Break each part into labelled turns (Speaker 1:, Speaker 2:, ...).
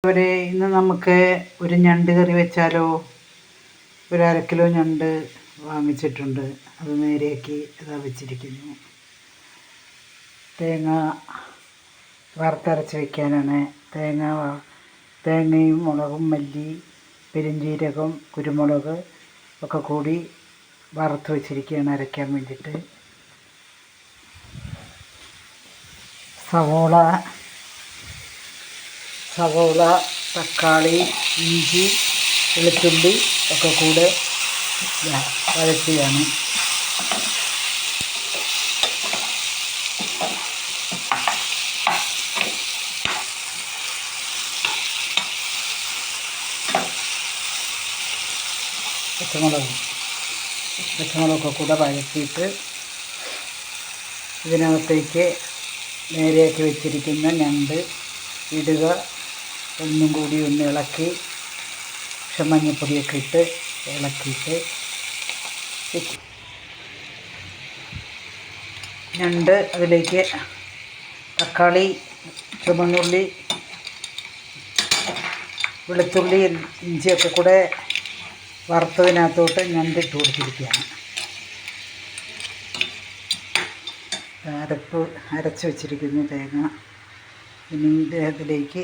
Speaker 1: ഇന്ന് നമുക്ക് ഒരു ഞണ്ട് കറി വെച്ചാലോ. ഒരു 1/2 കിലോ ഞണ്ട് വാങ്ങിച്ചിട്ടുണ്ട്. അത് നേരെയാക്കി ഇതാ വെച്ചിരിക്കുന്നു. തേങ്ങ വറുത്തരച്ച് വയ്ക്കാനാണ്. തേങ്ങയും മുളകും മല്ലി പെരുംജീരകം കുരുമുളക് ഒക്കെ കൂടി വറുത്ത് വെച്ചിരിക്കുകയാണ് അരയ്ക്കാൻ വേണ്ടിയിട്ട്. സവോള തക്കാളി ഇഞ്ചി വെളുത്തുള്ളി ഒക്കെ കൂടെ വഴറ്റിയാണ്. പച്ചമുളകൊക്കെ കൂടെ വഴറ്റിയിട്ട് ഇതിനകത്തേക്ക് നേരെയാക്കി വെച്ചിരിക്കുന്ന ഞണ്ട് ഇടുക. ഒന്നും കൂടി ഒന്ന് ഇളക്കി മഞ്ഞൾപ്പൊടിയൊക്കെ ഇട്ട് ഇളക്കിയിട്ട് ഞണ്ട് അതിലേക്ക് തക്കാളി ചുവന്നുള്ളി വെളുത്തുള്ളി ഇഞ്ചിയൊക്കെ കൂടെ വറുത്തതിനകത്തോട്ട് ഞണ്ടിട്ട് കൊടുത്തിരിക്കുകയാണ്. അരച്ച് വെച്ചിരിക്കുന്നു തേങ്ങ. ഇനി ഇതിലേക്ക്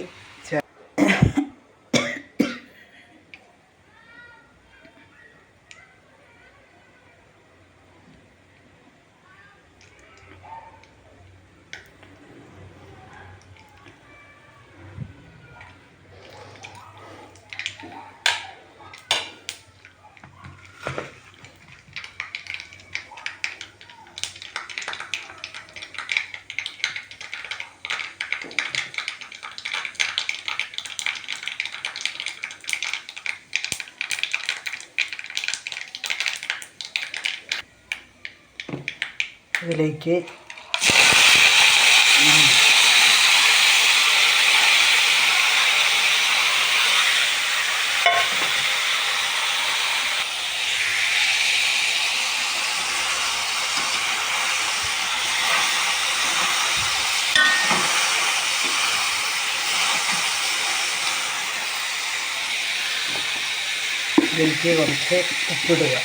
Speaker 1: ഇതിലേക്ക് കുറച്ച് ഉപ്പിടുക.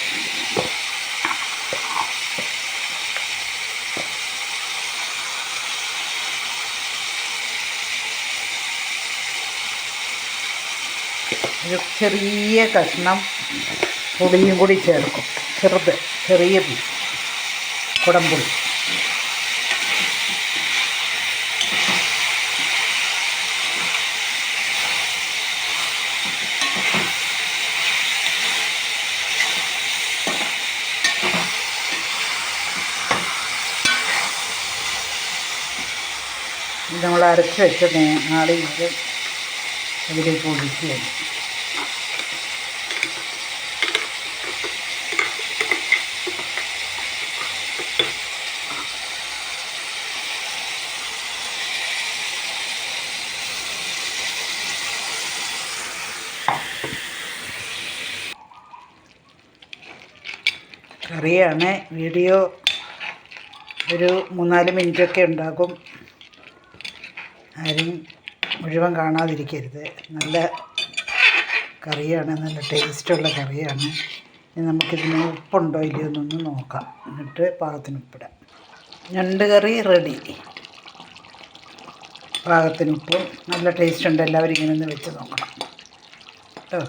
Speaker 1: ഒരു ചെറിയ കഷ്ണം പുളിയും കൂടി ചേർക്കും. ചെറിയ പീസ് കുടംപുളി. നമ്മൾ അരച്ച് വെച്ച നാളെ ഇത് അതിലേക്ക് ഒഴിക്കുകയാണ്. കറിയാണ്. വീഡിയോ ഒരു 3-4 മിനിറ്റൊക്കെ ഉണ്ടാകും. ആരും മുഴുവൻ കാണാതിരിക്കരുത്. നല്ല കറിയാണ്, നല്ല ടേസ്റ്റുള്ള കറിയാണ്. ഇനി നമുക്കിതിന് ഉപ്പുണ്ടോ ഇല്ലയോ എന്നൊന്ന് നോക്കാം. എന്നിട്ട് പാകത്തിന് ഉപ്പിടാം. ഞണ്ട് കറി റെഡി. പാകത്തിന് ഉപ്പും നല്ല ടേസ്റ്റ് ഉണ്ട്. എല്ലാവരും ഇങ്ങനെ ഒന്ന് വെച്ച് നോക്കണം കേട്ടോ.